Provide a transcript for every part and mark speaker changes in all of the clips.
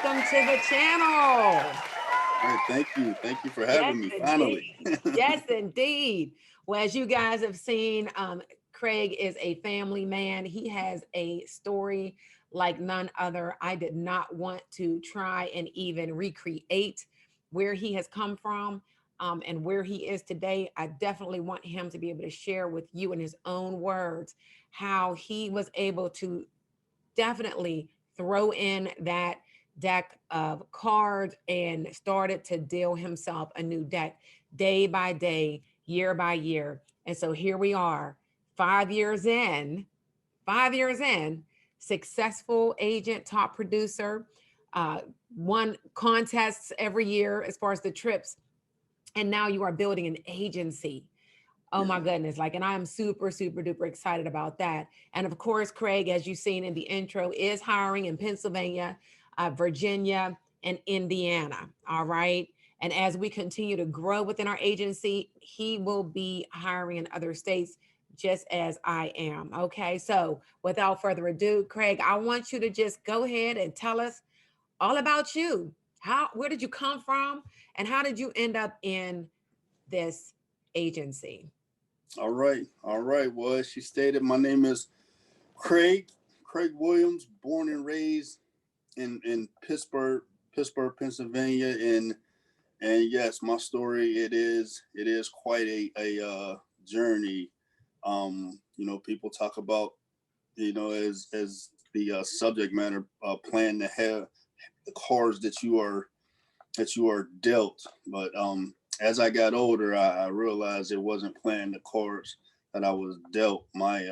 Speaker 1: welcome to the channel.
Speaker 2: All right, thank you. Thank you for
Speaker 1: Yes,
Speaker 2: having me, finally.
Speaker 1: indeed. Yes, indeed. Well, as you guys have seen, Craig is a family man. He has a story like none other. I did not want to try and even recreate where he has come from and where he is today. I definitely want him to be able to share with you in his own words how he was able to definitely throw in that deck of cards and started to deal himself a new deck day by day, year by year. And so here we are, 5 years in, 5 years in, successful agent, top producer, uh, won contests every year as far as the trips. And now you are building an agency. Oh
Speaker 2: Yeah.
Speaker 1: my goodness. Like, and I'm super, super duper excited about that. And of course, Craig, as you've seen in the intro, is hiring in Pennsylvania, Virginia, and Indiana. All right. And as we continue to grow within our agency, he will be hiring in other states just as I am. Okay. So without further ado, Craig, I want you to just go ahead and tell us all about you. Where did you come from? And how did you end up in this agency?
Speaker 2: All right. All right. Well, as she stated, my name is Craig Williams, born and raised in Pittsburgh, Pennsylvania. And yes, my story it is quite a journey. People talk about, as the subject matter, plan to have the cards that you are dealt. But as I got older, I realized it wasn't playing the cards that I was dealt. My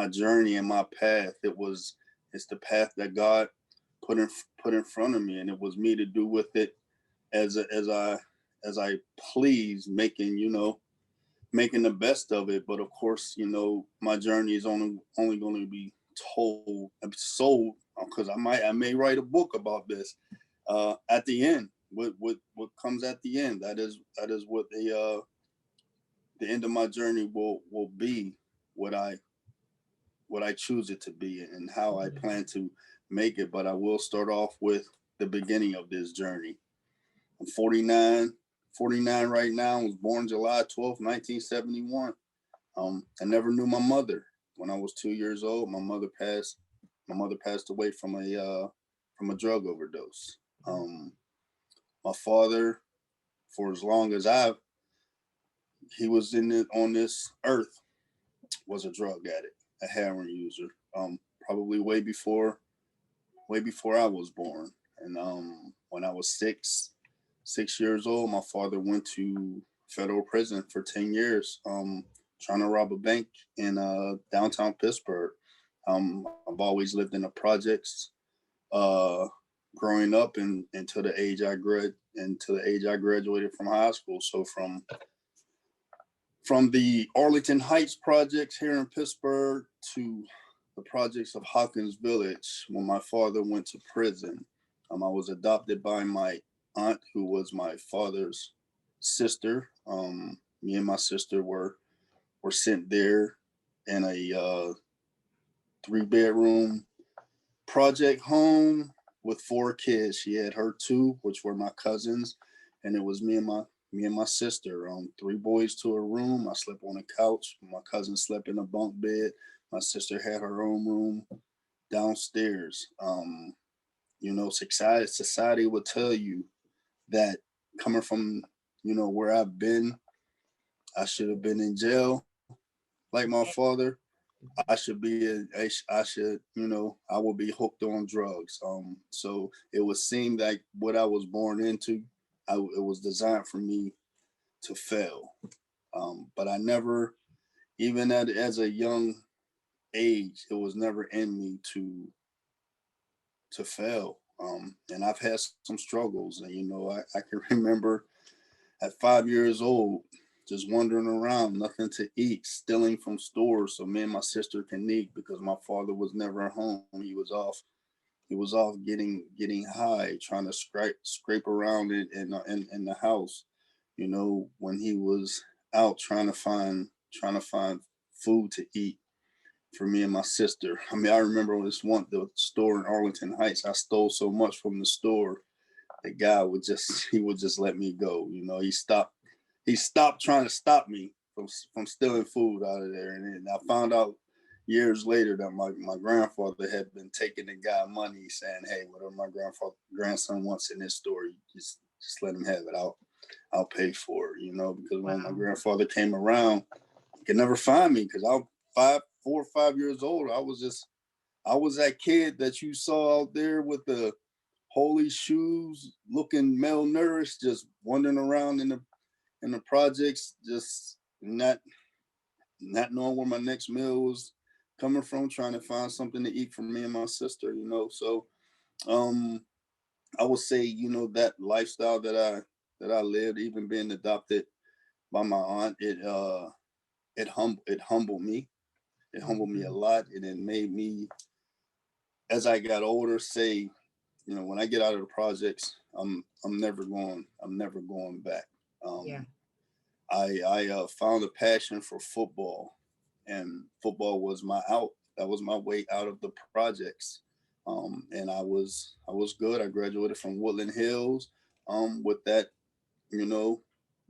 Speaker 2: journey and my path. It's the path that God put in front of me, and it was me to do with it as I please, making the best of it. But of course, my journey is only going to be sold, because I may write a book about this at the end. What comes at the end, that is what the end of my journey will be, what I choose it to be, and how I
Speaker 1: Mhm.
Speaker 2: plan to make it. But I will start off with the beginning of this journey. I'm 49 right now. I was born July 12th, 1971. I never knew my mother. When I was 2 years old, my mother passed away from a drug overdose. My father, for as long as he was on this earth, was a drug addict, a heroin user. Probably way before I was born. And when I was 6 years old, my father went to federal prison for 10 years, trying to rob a bank in downtown Pittsburgh. I've always lived in the projects, uh, growing up, and until the age I graduated from high school. So from the Arlington Heights projects here in Pittsburgh to the projects of Hawkins Village, when my father went to prison, I was adopted by my aunt, who was my father's sister. Me and my sister were sent there in a 3-bedroom project home with 4 kids. She had her two, which were my cousins, and it was me and my sister. 3 boys to a room. I slept on a couch. My cousin slept in a bunk bed. My sister had her own room downstairs. Society would tell you that, coming from where I've been, I should have been in jail like my father. I should be I will be hooked on drugs. So it would seem like what I was born into, it was designed for me to fail. But I never, even as a young age, it was never in me to fail. And I've had some struggles, and I can remember at 5 years old, just wandering around, nothing to eat, stealing from stores so me and my sister can eat, because my father was never home. He was off getting high, trying to scrape around in the house. When he was out trying to find food to eat. for me and my sister. I mean, I remember the store in Arlington Heights. I stole so much from the store. The guy he would just let me go. You know, he stopped trying to stop me from stealing food out of there. And then I found out years later that my grandfather had been taking the guy money, saying, "Hey, whatever my grandson wants in this store, you just let him have it. I'll pay for it." You know, because when my
Speaker 1: Wow.
Speaker 2: grandfather came around, he could never find me because I was 4 or 5 years old. I was that kid that you saw out there with the holy shoes, looking malnourished, just wandering around in the projects, just not knowing where my next meal was coming from, trying to find something to eat for me and my sister, you know. So um I would say, you know, that lifestyle that I lived, even being adopted by my aunt, it humbled me. It humbled me a
Speaker 1: Mhm.
Speaker 2: lot, and it made me, as I got older, say, you know, when I get out of the projects, I'm never going back.
Speaker 1: Yeah.
Speaker 2: Um, I found a passion for football, and football was my out. That was my way out of the projects. And I was good. I graduated from Woodland Hills. With that, you know,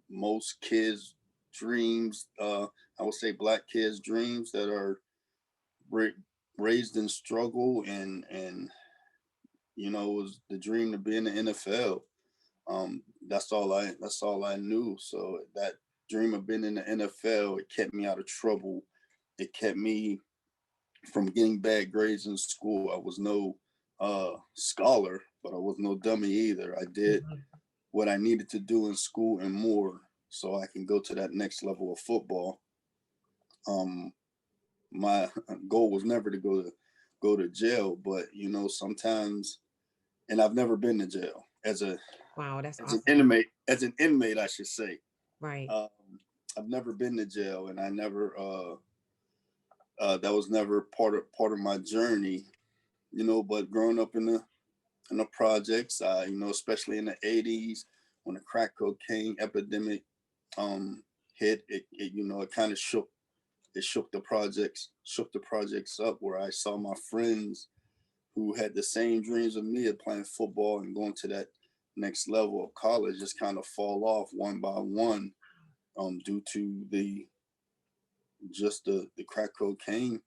Speaker 2: most kids' dreams. I would say black kids' dreams that are ra- raised in struggle, and you know, it was the dream to be in the NFL. That's all I knew. So that dream of being in the NFL, it kept me out of trouble. It kept me from getting bad grades in school. I was no scholar, but I was no dummy either. I did
Speaker 1: Mhm.
Speaker 2: what I needed to do in school and more, so I can go to that next level of football. Um, my goal was never to go to jail, but you know, sometimes, and I've never been to jail
Speaker 1: Wow, that's
Speaker 2: as an
Speaker 1: awesome.
Speaker 2: inmate, I should say.
Speaker 1: Right.
Speaker 2: Um, I've never been to jail, and I never that was never part of my journey, you know. But growing up in the projects, you know, especially in the '80s when the crack cocaine epidemic um, hit, it you know, it kind of shook the projects up, where I saw my friends who had the same dreams of me of playing football and going to that next level of college just kind of fall off one by one, due to the crack cocaine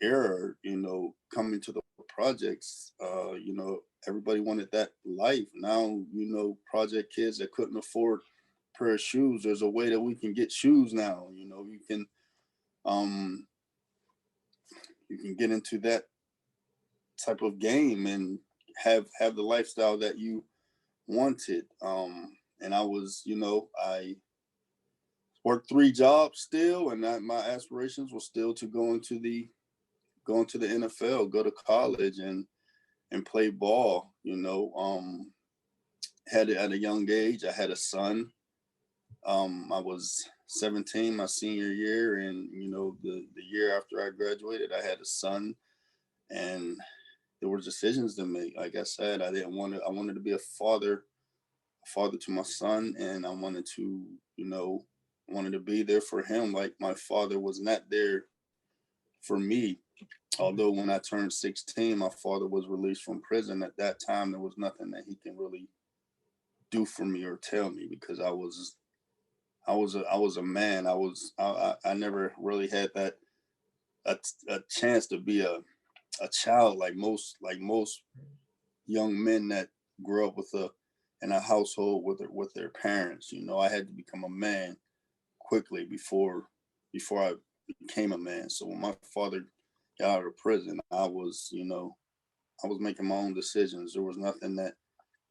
Speaker 2: era, you know, coming to the projects. You know, everybody wanted that life. Now, you know, project kids that couldn't afford a pair of shoes, there's a way that we can get shoes now. You know, um you can get into that type of game and have the lifestyle that you wanted. And I was, you know, I worked 3 jobs still, and my aspirations were still to go into the NFL, go to college, and play ball. You know, had it at a young age. I had a son. I was 17 my senior year, and you know, the year after I graduated, I had a son, and there were decisions to make. Like I said, I wanted to be a father to my son, and I wanted to, you know, wanted to be there for him like my father was not there for me. Although when I turned 16, my father was released from prison. At that time, there was nothing that he can really do for me or tell me, because I was a man. I never really had a chance to be a child like most young men that grew up in a household with their parents. You know, I had to become a man quickly before I became a man. So when my father got out of prison, I was making my own decisions. There was nothing that,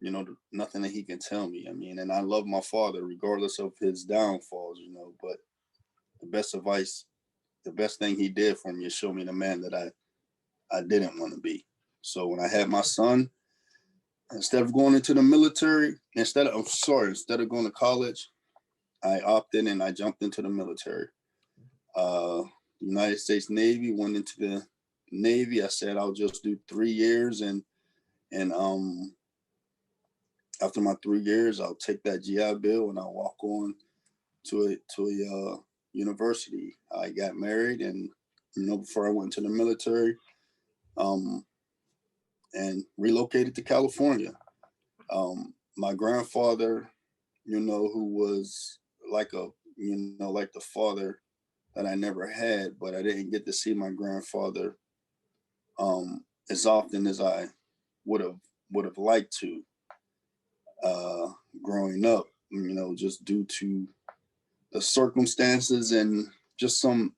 Speaker 2: you know, nothing that he can tell me. I mean, and I love my father regardless of his downfalls, you know. But the best advice, the best thing he did for me is show me the man that I didn't want to be. So when I had my son, instead of going into the military, instead of going to college, I opted and I jumped into the military. Uh, United States Navy, went into the Navy. I said I'll just do 3 years, and after my 3 years, I'll take that GI Bill and I'll walk on to a university. I got married, and before I went to the military, and relocated to California. My grandfather, who was like like the father that I never had, but I didn't get to see my grandfather as often as I would have liked to uh, growing up. Just due to the circumstances and just some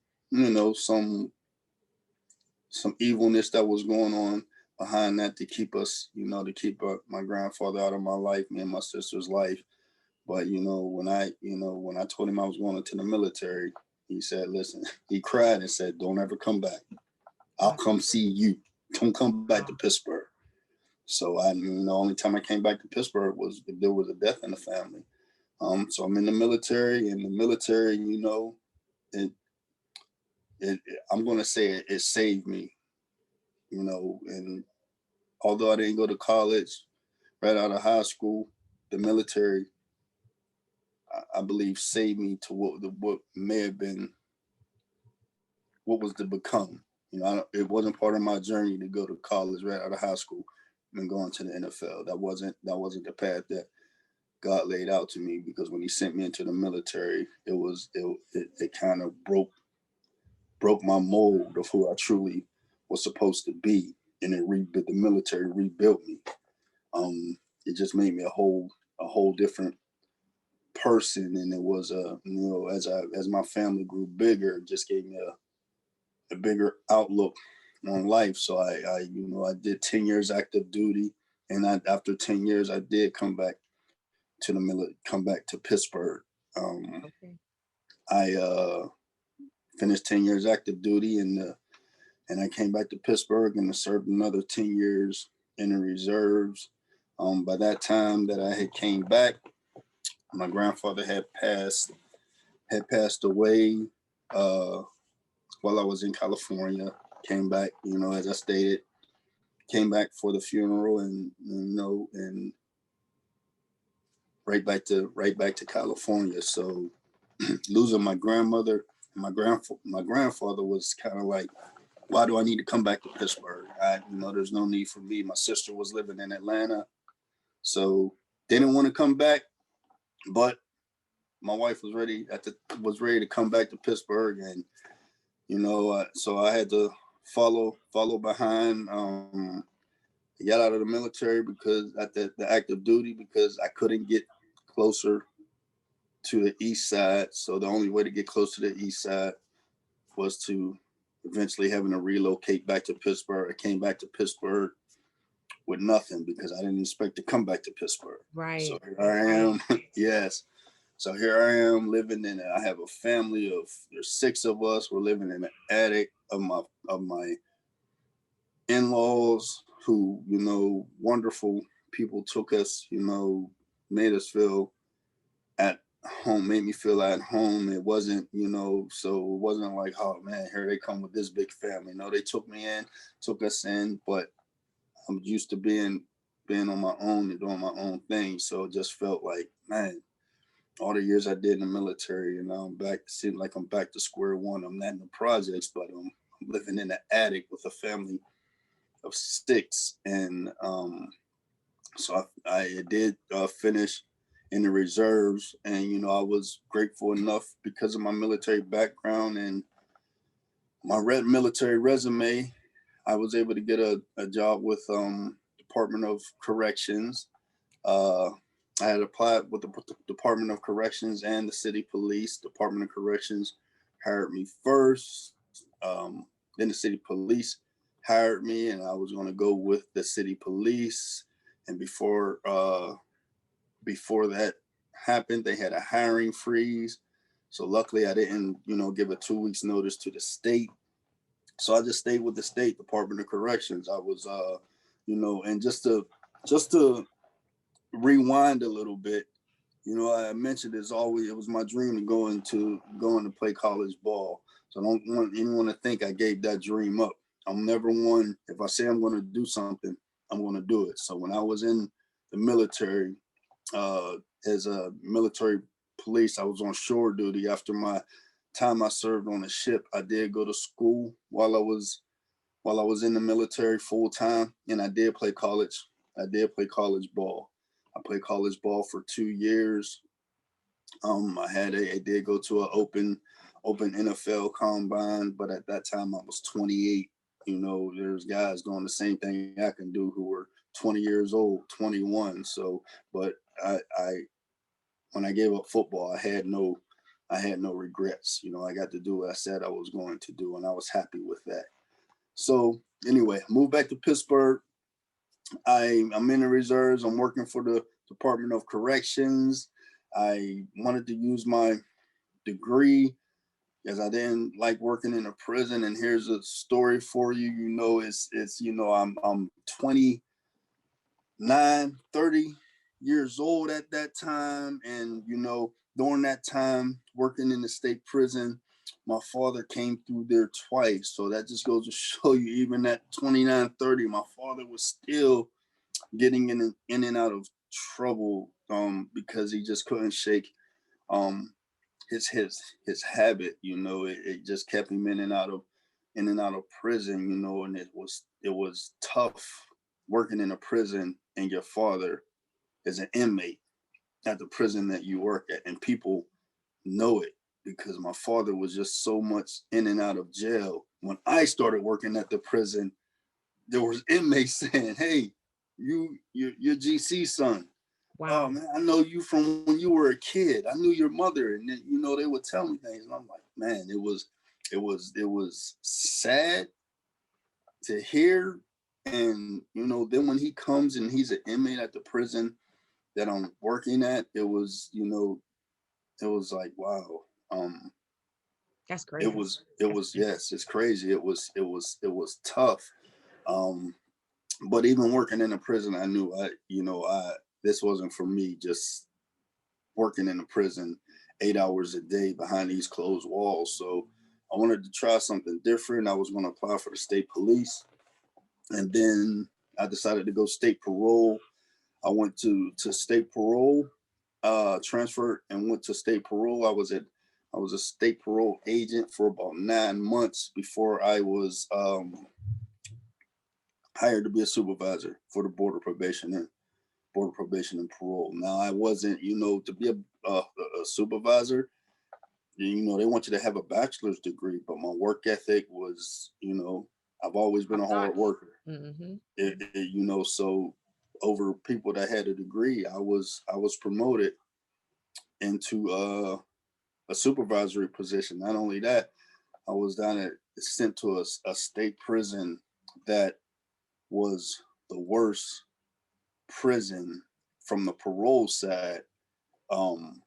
Speaker 2: evilness that was going on behind that to keep us, my grandfather out of my life, me and my sister's life. But when I told him I was going into the military, he said, "Listen," he cried and said, "Don't ever come back. I'll come see you. Don't come back to Pittsburgh." So the only time I came back to Pittsburgh was if there was a death in the family. So I'm in the military, and the military, it, I'm going to say it saved me, and although I didn't go to college right out of high school, the military, I believe, saved me to what may have been, what was to become. It wasn't part of my journey to go to college right out of high school and going to the NFL. That wasn't the path that God laid out to me, because when He sent me into the military, it kind of broke my mold of who I truly was supposed to be, and the military rebuilt me. It just made me a whole different person, and it was as my family grew bigger, it just gave me a bigger outlook on life. So I did 10 years active duty, and after 10 years I did come back to Pittsburgh.
Speaker 1: Okay.
Speaker 2: I finished 10 years active duty, and I came back to Pittsburgh and served another 10 years in the reserves. By that time that I had came back, my grandfather had passed away uh, while I was in California. Came back, as I stated, came back for the funeral, and right back to California. So losing my grandmother and my grandfather was kind of like, why do I need to come back to Pittsburgh? There's no need for me. My sister was living in Atlanta, so they didn't want to come back, but my wife was ready to come back to Pittsburgh, and so I had to follow behind. I got out of the military because at the active duty, because I couldn't get closer to the east side. So the only way to get close to the east side was to eventually having to relocate back to Pittsburgh. I came back to Pittsburgh with nothing because I didn't expect to come back to Pittsburgh. So
Speaker 1: Right.
Speaker 2: here I am. Yes. So here I am living I have a family there's 6 of us. We're living in the attic of my in-laws, who, wonderful people, took us, made us feel at home, made me feel at home. It wasn't, so it wasn't like, oh man, here they come with this big family. No, they took us in, but I'm used to being on my own and doing my own thing. So it just felt like, man, all the years I did in the military, and now I'm back. It seemed like I'm back to square one. I'm not in the projects, but I'm living in the attic with a family of 6, and so I did finish in the reserves, and I was grateful enough because of my military background and my red military resume. I was able to get a job with Department of Corrections. Uh, I had applied with the Department of Corrections and the City Police. Department of Corrections hired me first. Then the City Police hired me, and I was going to go with the City Police. And before that happened, they had a hiring freeze. So luckily, I didn't, give a 2 weeks notice to the state. So I just stayed with the state Department of Corrections. I was, and just to rewind a little bit, I mentioned it was my dream to go into play college ball. So I don't want anyone to think I gave that dream up. I'm never one. If I say I'm going to do something, I'm going to do it. So when I was in the military, uh, as a military police, I was on shore duty after my time I served on a ship, I did go to school while I was in the military full time, and I did play college. I did play college ball. I played college ball for 2 years. I did go to an open NFL combine, but at that time I was 28. You know, there's guys doing the same thing I can do who were 20 years old, 21. So, but I when I gave up football, I had no regrets. You know, I got to do what I said I was going to do, and I was happy with that. So anyway, moved back to Pittsburgh. I'm in the reserves. I'm working for the Department of Corrections. I wanted to use my degree because I didn't like working in a prison. And here's a story for you. You know, it's I'm 29, 30 years old at that time, and during that time working in the state prison, my father came through there twice. So that just goes to show you, even at 29, 30, my father was still getting in and out of trouble because he just couldn't shake um his habit. It just kept him in and out of prison. And it was tough working in a prison and your father is an inmate at the prison that you work at, and people know it because my father was just so much in and out of jail. When I started working at the prison, there was inmates saying, "Hey, you're GC son. Oh
Speaker 1: Wow.
Speaker 2: man, I know you from when you were a kid. I knew your mother." And then, they would tell me things, and I'm like, man, it was sad to hear. And then when he comes and he's an inmate at the prison that I'm working at, it was like, wow.
Speaker 1: That's
Speaker 2: It
Speaker 1: crazy.
Speaker 2: was it
Speaker 1: That's
Speaker 2: was
Speaker 1: crazy.
Speaker 2: yes, it's crazy. It was tough. Um, but even working in a prison, I knew I this wasn't for me. Just working in a prison 8 hours a day behind these closed walls. So I wanted to try something different. I was going to apply for the state police, and then I decided to go state parole. I went to state parole, transferred and went to state parole. I was a state parole agent for about 9 months before I was hired to be a supervisor for the Border Probation and Parole. Now I wasn't, to be a supervisor. They want you to have a bachelor's degree, but my work ethic was, I've always been
Speaker 1: Top
Speaker 2: a hard
Speaker 1: notch.
Speaker 2: worker.
Speaker 1: Hmm.
Speaker 2: So over people that had a degree, I was promoted into a supervisory position. Not only that, I was sent to a state prison that was the worst prison from the parole side, um,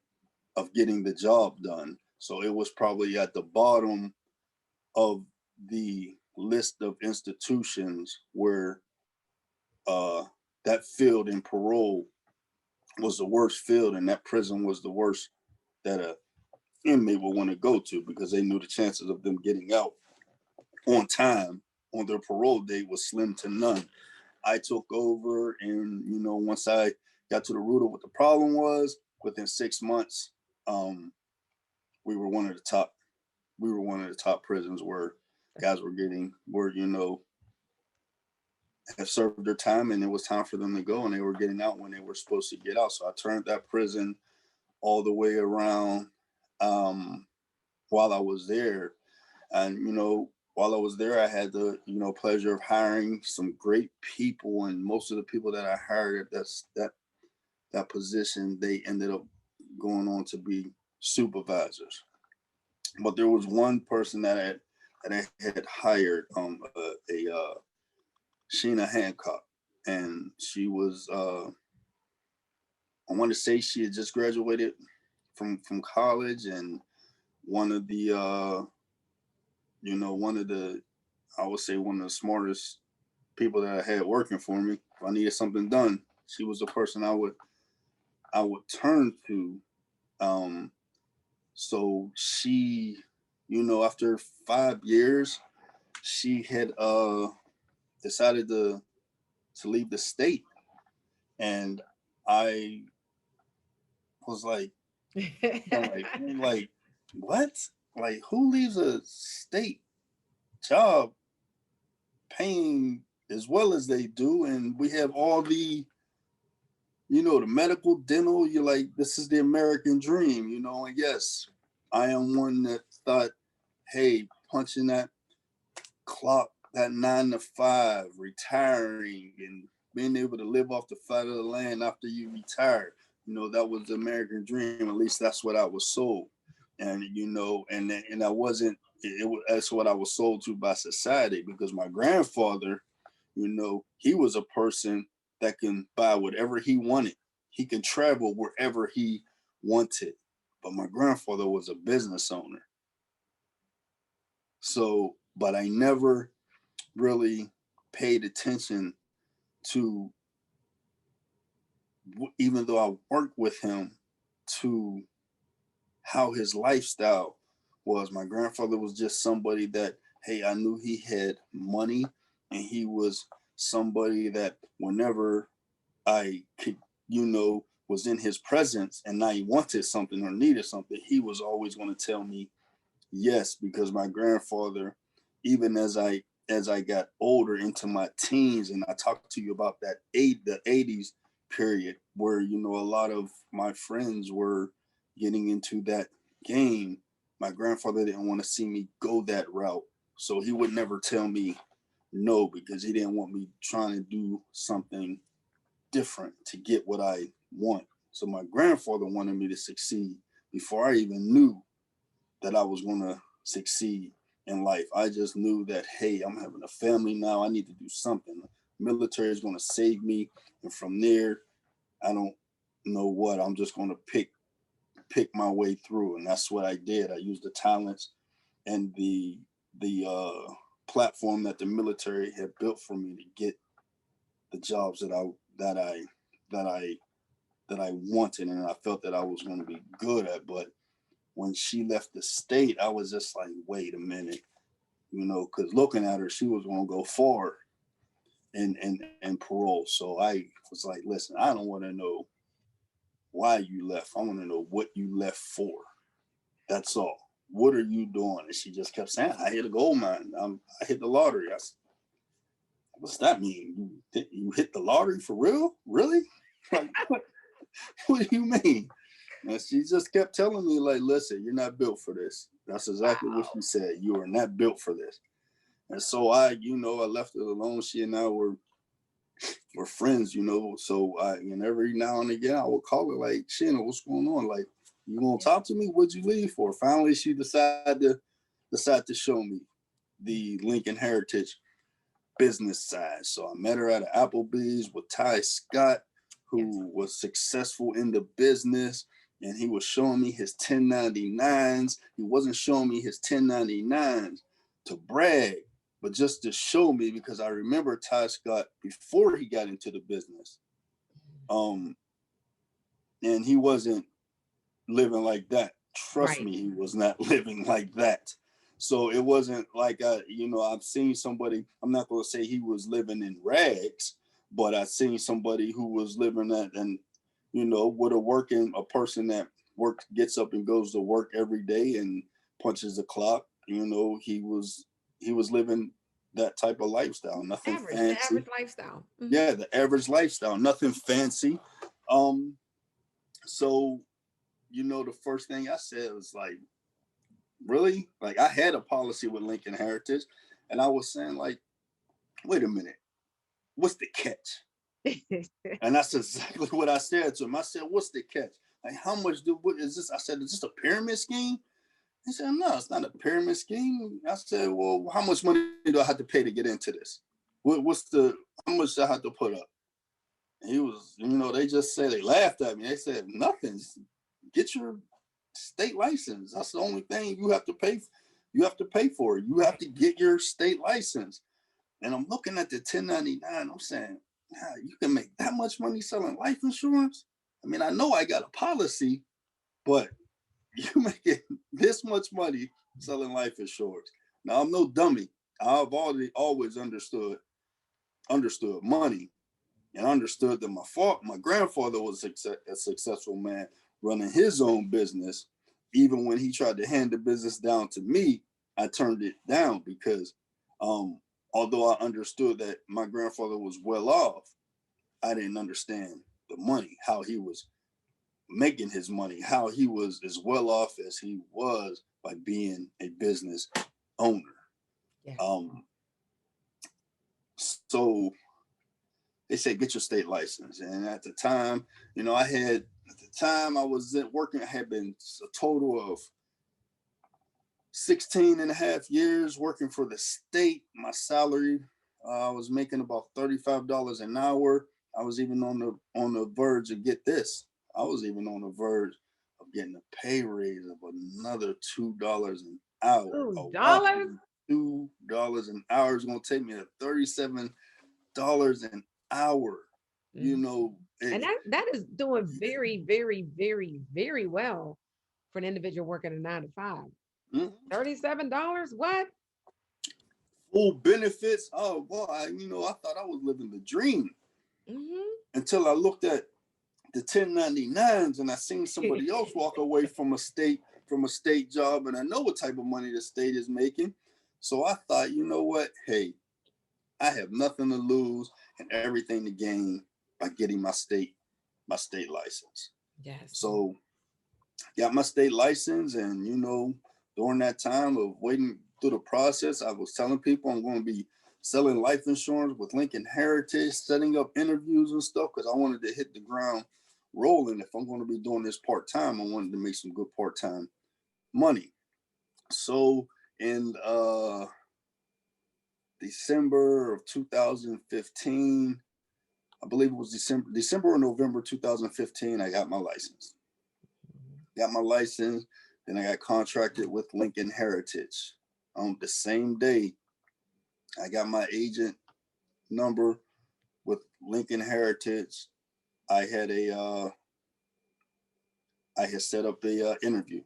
Speaker 2: of getting the job done. So it was probably at the bottom of the list of institutions where that field in parole was the worst field, and that prison was the worst that a inmate would want to go to because they knew the chances of them getting out on time on their parole date was slim to none. I took over, and once I got to the root of what the problem was, within 6 months, um, we were one of the top. We were one of the top prisons where
Speaker 1: That's
Speaker 2: guys were have served their time, and it was time for them to go, and they were getting out when they were supposed to get out. So I turned that prison all the way around um, while I was there. And while I was there, I had the pleasure of hiring some great people, and most of the people that I hired at that position, they ended up going on to be supervisors. But there was one person that I had hired, a Sheena Hancock, and she was I want to say she had just graduated from college, and one of the one of the I would say one of the smartest people that I had working for me. If I needed something done, she was the person I would turn to. Um, so she, after 5 years, she had decided to leave the state, and I was like, I'm like, what? like, who leaves a state job paying as well as they do, and we have all the, you know, the medical, dental. You're like, this is the American dream, you know. And yes, I am one that thought, hey, punching that clock, that 9 to 5, retiring and being able to live off the fat of the land after you retire, you know, that was the American dream. At least that's what I was sold. And you know, and I wasn't. That's what I was sold to by society, because my grandfather, you know, he was a person that can buy whatever he wanted. He can travel wherever he wanted. But my grandfather was a business owner. So, but I never really paid attention to, even though I worked with him, to how his lifestyle was. My grandfather was just somebody that, hey, I knew he had money, and he was somebody that whenever I could, you know, was in his presence and I wanted something or needed something, he was always going to tell me yes, because my grandfather, even as I got older into my teens, and I talked to you about the 80s period, where, you know, a lot of my friends were getting into that game. My grandfather didn't want to see me go that route, so he would never tell me no, because he didn't want me trying to do something different to get what I want. So my grandfather wanted me to succeed before I even knew that I was going to succeed in life. I just knew that, hey, I'm having a family now. I need to do something. The military is going to save me. And from there, I don't know what. I'm just going to pick my way through. And that's what I did. I used the talents and the platform that the military had built for me to get the jobs that I that I that I wanted, and I felt that I was going to be good at. But when she left the state, I was just like, wait a minute, you know, because looking at her, she was going to go far in parole. So I was like, listen, I don't want to know why you left. I want to know what you left for. That's all. What are you doing? And she just kept saying, I hit a gold mine. I hit the lottery. I said, what's that mean? You hit the lottery for real? Really? Like, what do you mean? And she just kept telling me, like, listen, you're not built for this. That's exactly what
Speaker 1: Wow.
Speaker 2: she said. You are not built for this. And so I, you know, I left it alone. She and I were friends, you know. So and every now and again I would call her, like, Shanna, what's going on? Like, you gonna talk to me? What'd you leave for? Finally she decided to show me the Lincoln Heritage business side. So I met her at an Applebee's with Ty Scott,
Speaker 1: Yes.
Speaker 2: who was successful in the business, and he was showing me his 1099s. He wasn't showing me his 1099s to brag, but just to show me, because I remember Ty Scott before he got into the business. Um, and he wasn't living like that. Trust
Speaker 1: Right.
Speaker 2: me, he was not living like that. So it wasn't like you know, I've seen somebody. I'm not going to say he was living in rags, but I've seen somebody who was living that, and you know, with a person that works, gets up and goes to work every day and punches the clock. You know, he was living that type of lifestyle. Nothing
Speaker 1: Average, the
Speaker 2: fancy.
Speaker 1: average lifestyle. Mhm.
Speaker 2: Yeah, the average lifestyle. Nothing fancy. Um, so you know, the first thing I said was like, really? Like, I had a policy with Lincoln Heritage, and I was saying, like, wait a minute, what's the catch? And that's exactly what I said to him. I said, what's the catch? Like, how much what is this? I said, is this a pyramid scheme? He said, no, it's not a pyramid scheme. I said, well, how much money do I have to pay to get into this? How much do I have to put up? And he was, you know, they just said, they laughed at me. They said, nothing. Get your state license. That's the only thing you have to pay. You have to pay for it. You have
Speaker 1: Right.
Speaker 2: to get your state license. And I'm looking at the 1099. I'm saying, you can make that much money selling life insurance. I mean, I know I got a policy, but you making this much money selling life insurance. Now I'm no dummy. I've always understood money, and understood that my grandfather was a successful man running his own business. even when he tried to hand the business down to me, I turned it down because although I understood that my grandfather was well off, I didn't understand the money, how he was making his money, how he was as well off as he was by being a business owner.
Speaker 1: Yeah.
Speaker 2: So they said, get your state license. And at the time, you know, at the time I was working, I had been a total of 16 and a half years working for the state. My salary, I was making about $35 an hour. I was even on the verge of, get this, I was even on the verge of getting a pay raise of another $2 an hour. A
Speaker 1: $2?
Speaker 2: whopping $2 an hour is going to take me to $37 an hour. You know,
Speaker 1: and that is doing very, very, very, very well for an individual working a 9 to 5.
Speaker 2: mm-hmm.
Speaker 1: $37? What?
Speaker 2: Full benefits. Oh, well, I thought I was living the dream until I looked at the 1099s and I seen somebody else walk away from a state job, and I know what type of money the state is making. So I thought, you know what? Hey, I have nothing to lose and everything to gain by getting my state license.
Speaker 1: Yes.
Speaker 2: So got my state license, and during that time of waiting through the process, I was telling people I'm going to be selling life insurance with Lincoln Heritage, setting up interviews and stuff, because I wanted to hit the ground rolling. If I'm going to be doing this part-time, I wanted to make some good part-time money. So in December of 2015, I believe it was December or November 2015, I got my license. Got my license, then I got contracted with Lincoln Heritage. On the same day, I got my agent number with Lincoln Heritage. I had set up a interview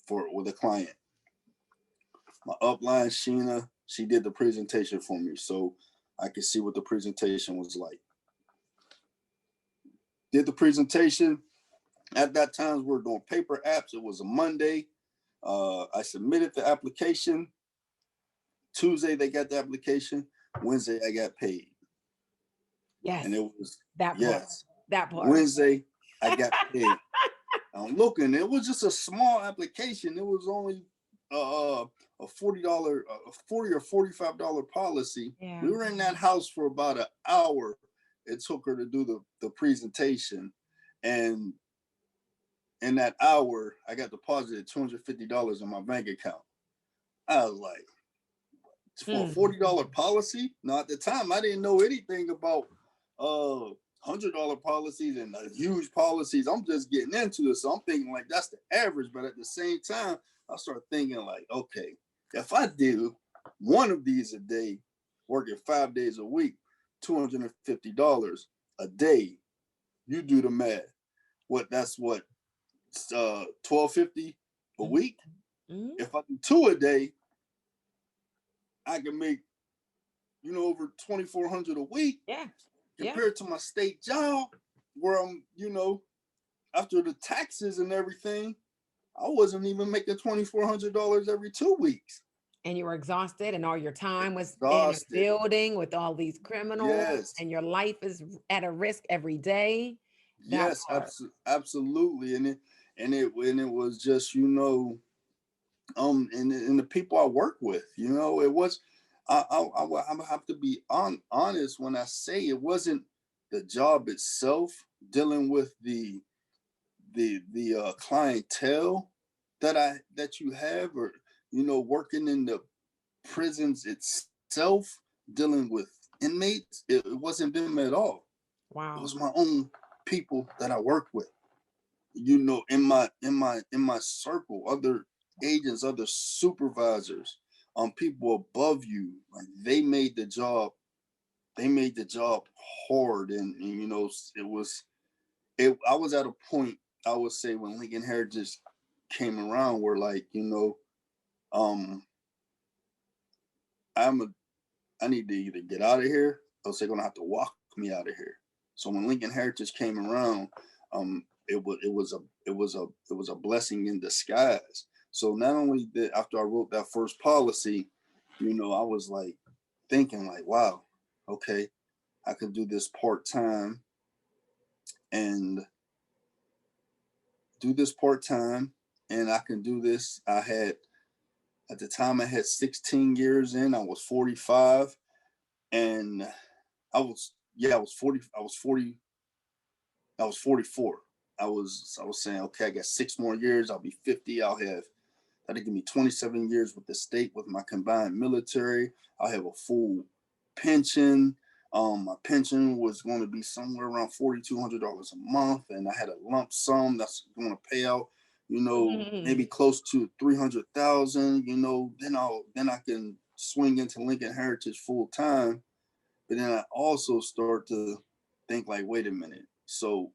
Speaker 2: with a client. My upline, Sheena, she did the presentation for me, so I could see what the presentation was like. Did the presentation. At that time, we were doing paper apps. It was a Monday. I submitted the application. Tuesday, they got the application. Wednesday, I got paid.
Speaker 1: Yes.
Speaker 2: And it was
Speaker 1: that part.
Speaker 2: Yes.
Speaker 1: That part.
Speaker 2: Wednesday, I got paid. I'm looking. It was just a small application. It was only a $40, a $40 or $45 policy. Yeah. We were in that house for about an hour. It took her to do the presentation, and in that hour, I got deposited $250 in my bank account. I was like, for a $40 policy? Now, at the time, I didn't know anything about $100 policies and huge policies. I'm just getting into it. So I'm thinking like that's the average. But at the same time, I started thinking like, okay, if I do one of these a day, working 5 days a week, $250 a day, you do the math. That's what, $1,250 a week? Mm-hmm. If I do 2 a day, I can make, over $2,400 a week. Yeah. Compared to my state job, where I'm, after the taxes and everything, I wasn't even making $2,400 every 2 weeks.
Speaker 1: And you were exhausted, and all your time was in a building with all these criminals. Yes. And your life is at a risk every day.
Speaker 2: Yes, absolutely. And it was just, and the people I work with, it was, I have to be honest when I say it wasn't the job itself, dealing with the clientele that you have, or working in the prisons itself, dealing with inmates. It wasn't them at all. Wow. It was my own people that I worked with. In my circle, other agents, other supervisors, people above you, like they made the job hard, and it was I was at a point, I would say, when Lincoln Heritage came around, where like, I need to either get out of here, or they're gonna have to walk me out of here. So when Lincoln Heritage came around, it was a blessing in disguise. So not only did after I wrote that first policy, I was like thinking like, wow, okay, I could do this part time and do this part time, and I can do this. I had at the time I had 16 years in. I was 45, and I was 40. I was 40. I was 44. I was saying, okay, I got 6 more years. I'll be 50. That'll give me 27 years with the state with my combined military. I'll have a full pension. My pension was going to be somewhere around $4,200 a month, and I had a lump sum that's going to pay out, maybe close to 300,000. Then I can swing into Lincoln Heritage full time. But then I also start to think like, wait a minute. So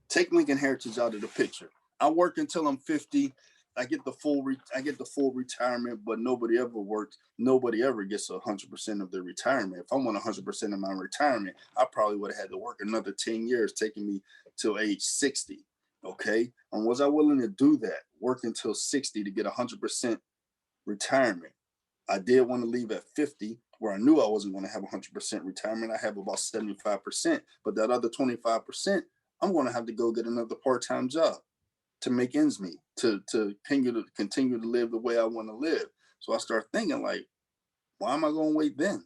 Speaker 2: take Lincoln Heritage out of the picture. I work until I'm 50. I get the full retirement, but nobody ever works. Nobody ever gets 100% of their retirement. If I want 100% of my retirement, I probably would have had to work another 10 years, taking me till age 60. Okay, and was I willing to do that? Work until 60 to get 100% retirement. I did want to leave at 50, where I knew I wasn't going to have 100% retirement. I have about 75%, but that other 25%, I'm going to have to go get another part-time job to make ends meet, to continue to live the way I want to live. So I start thinking like, why am I going to wait then?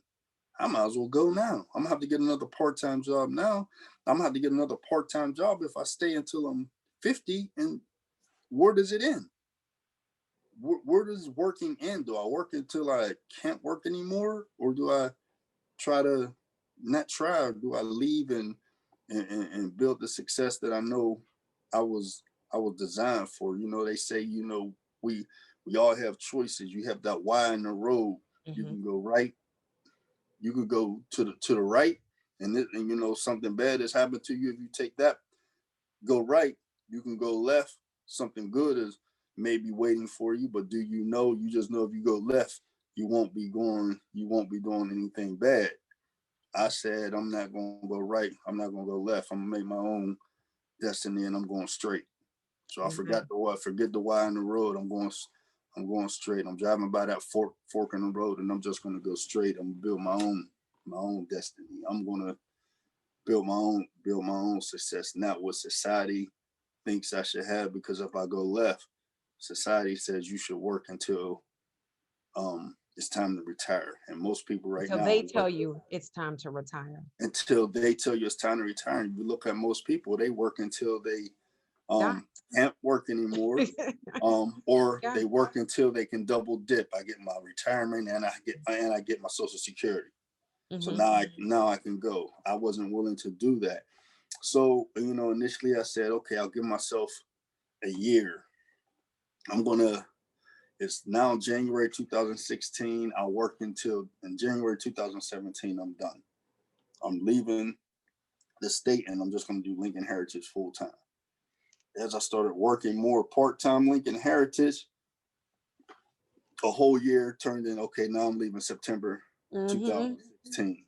Speaker 2: I might as well go now. I'm gonna have to get another part-time job now. I'm gonna have to get another part-time job if I stay until I'm 50. And where does it end? Where does working end? Do I work until I can't work anymore, or do I try to not try, or do I leave and build the success that I know I was I was designed for? They say, we we all have choices. You have that Y in the road. You
Speaker 1: Hmm.
Speaker 2: can go right, you could go to the right, and something bad has happened to you. If you take that, go right, you can go left. Something good is maybe waiting for you, but do you know? You just know if you go left, you won't be doing anything bad. I said I'm not gonna go right. I'm not gonna go left. I'm gonna make my own destiny, and I'm going straight. So
Speaker 1: Amen.
Speaker 2: forget the Y in the road. I'm going straight. I'm driving by that fork in the road, and I'm just gonna go straight. I'm gonna build my own destiny. I'm gonna build my own success, not what society thinks I should have. Because if I go left, society says you should work until it's time to retire. And most people right
Speaker 1: Until
Speaker 2: now
Speaker 1: they
Speaker 2: are
Speaker 1: tell
Speaker 2: working
Speaker 1: you it's time to retire.
Speaker 2: until they tell you it's time to retire. And you look at most people, they work until they
Speaker 1: Die.
Speaker 2: can't work anymore. Or
Speaker 1: Yeah.
Speaker 2: they work until they can double dip. I get my retirement, and I get my social security. So
Speaker 1: Hmm.
Speaker 2: now I can go. I wasn't willing to do that. So, initially I said, okay, I'll give myself a year. I'm gonna It's now January 2016. I'll work until in January 2017 I'm done. I'm leaving the state, and I'm just gonna do Lincoln Heritage full time. As I started working more part-time Lincoln Heritage, a whole year turned in. Okay, now I'm leaving September
Speaker 1: Hmm.
Speaker 2: 2016.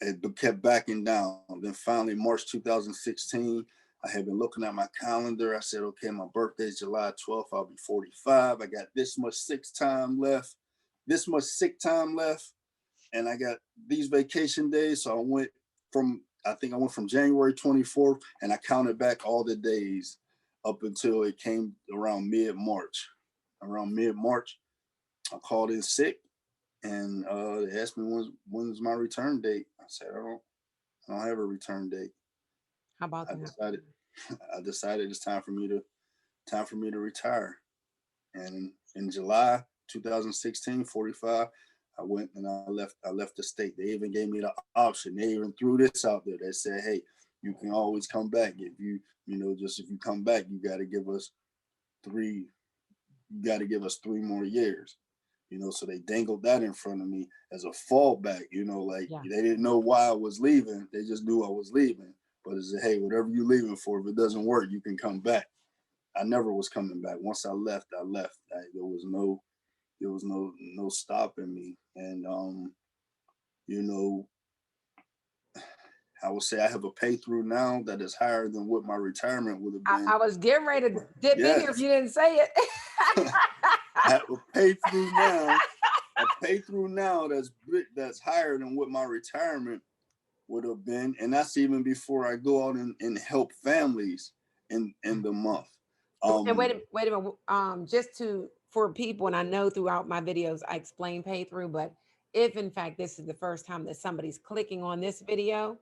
Speaker 2: It kept backing down. Then finally, March 2016, I had been looking at my calendar. I said, okay, my birthday is July 12th. I'll be 45. I got this much sick time left, and I got these vacation days. So I think I went from January 24th, and I counted back all the days up until it came around mid March. Around mid March, I called in sick, and they asked me when's my return date. I said I don't have a return date.
Speaker 1: How about
Speaker 2: I
Speaker 1: that?
Speaker 2: decided I decided it's time for me to retire. And in July 2016, 45, I went and I left the state. They even gave me the option. They even threw this out there. They said, hey, you can always come back. If you come back, three you got to give us 3 more years. So they dangled that in front of me as a fallback. Like
Speaker 1: Yeah.
Speaker 2: they didn't know why I was leaving. They just knew I was leaving. But it's hey, whatever you're leaving for, if it doesn't work, you can come back. I never was coming back. Once I left, I left. There was no stopping me. And you know, I would say I have a pay through now that is higher than what my retirement would have been.
Speaker 1: I was getting ready to dip in here if
Speaker 2: Yes.
Speaker 1: you didn't say it.
Speaker 2: I have a pay through now, that's higher than what my retirement would have been. And that's even before I go out and help families in the month.
Speaker 1: And wait a minute. Just for people, and I know throughout my videos I explain pay through, but if in fact this is the first time that somebody's clicking on this video,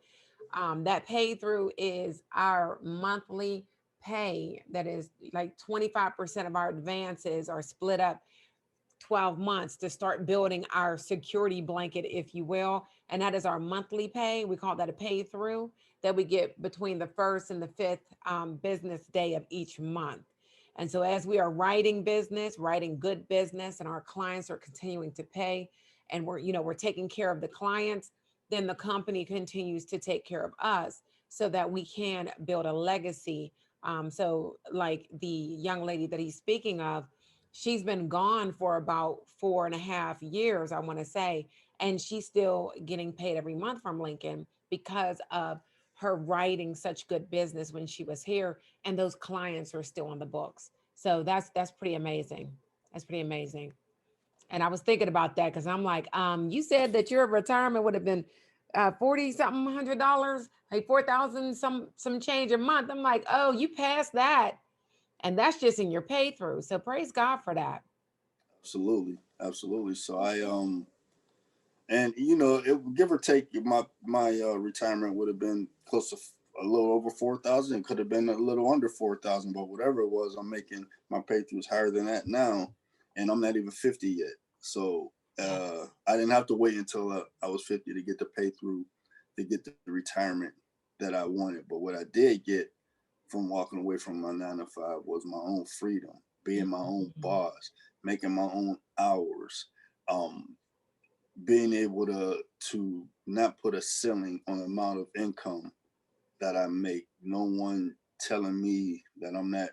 Speaker 1: that pay through is our monthly pay. That is like 25% of our advances are split up 12 months to start building our security blanket, if you will. And that is our monthly pay. We call that a pay through that we get between the first and the fifth business day of each month. And so as we are writing business, writing good business, and our clients are continuing to pay, and we're taking care of the clients, then the company continues to take care of us so that we can build a legacy. So like the young lady that he's speaking of, she's been gone for about 4.5 years, I want to say, and she's still getting paid every month from Lincoln because of her writing such good business when she was here, and those clients are still on the books. So that's pretty amazing. That's pretty amazing. And I was thinking about that because I'm like, you said that your retirement would have been 40 something $100, like 4,000 some change a month. I'm like, oh, you passed that, and that's just in your pay through. So praise God for that.
Speaker 2: Absolutely, absolutely. So and it, give or take, my retirement would have been close to a little over 4,000. It could have been a little under 4,000, but whatever it was, I'm making my pay through is higher than that now, and I'm not even 50 yet. So I didn't have to wait until I was 50 to get the pay through, to get the retirement that I wanted. But what I did get from walking away from my 9 to 5 was my own freedom, being my own
Speaker 1: Mhm.
Speaker 2: boss, making my own hours, being able to not put a ceiling on the amount of income that I make. No one telling me that I'm not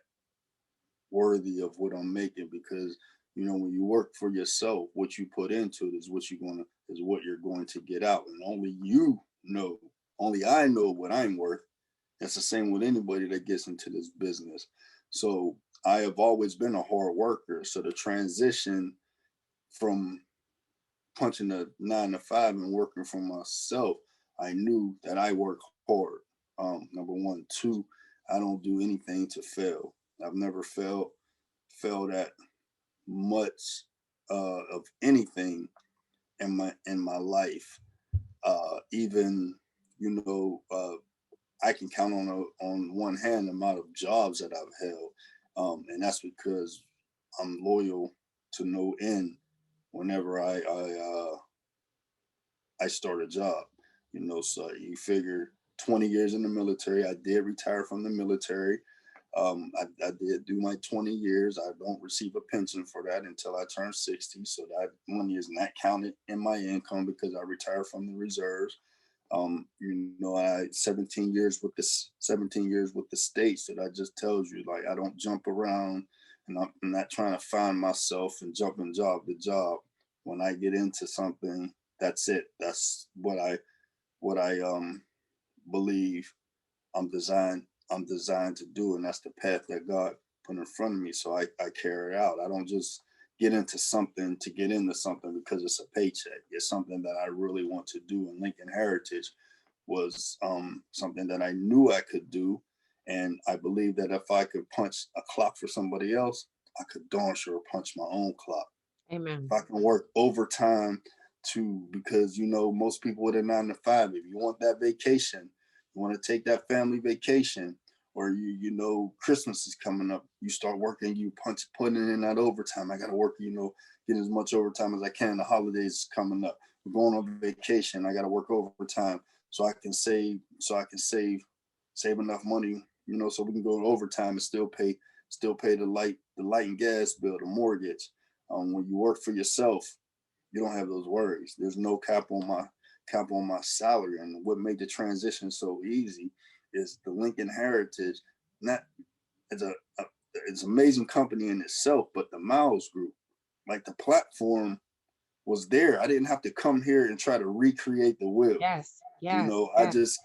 Speaker 2: worthy of what I'm making, because when you work for yourself, what you put into it is what you're going to get out, and only I know what I'm worth. That's the same with anybody that gets into this business. So I have always been a hard worker. So the transition from punching a 9 to 5 and working for myself, I knew that I work hard. Number one, two, I don't do anything to fail. I've never failed at much of anything in my life. Even you know, I can count on one hand the amount of jobs that I've held, and that's because I'm loyal to no end. Whenever I start a job. So you figure 20 years in the military. I did retire from the military. I did do my 20 years. I don't receive a pension for that until I turn 60. So that money is not counted in my income because I retired from the reserves. I 17 years with the state. So that just tells you, like, I don't jump around, and I'm not trying to find myself and jumping job to job. When I get into something, that's it. That's what I believe I'm designed to do, and that's the path that God put in front of me. So I carry it out. I don't just get into something to get into something because it's a paycheck. It's something that I really want to do. And Lincoln Heritage was something that I knew I could do, and I believe that if I could punch a clock for somebody else, I could darn sure punch my own clock. If
Speaker 1: Amen.
Speaker 2: I can work overtime too, because most people with a 9 to 5, if you want that vacation, you want to take that family vacation, or Christmas is coming up, you start working, putting in that overtime. I got to work, get as much overtime as I can. The holidays is coming up. We're going on vacation. I got to work overtime so I can save enough money, so we can go to overtime and still pay the light and gas bill, the mortgage. When you work for yourself, you don't have those worries. There's no cap on my salary. And what made the transition so easy is the Lincoln Heritage. Not it's it's an amazing company in itself, but the Miles Group, like, the platform was there. I didn't have to come here and try to recreate the wheel.
Speaker 1: Yes.
Speaker 2: You
Speaker 1: Yes.
Speaker 2: know, I
Speaker 1: Yes.
Speaker 2: just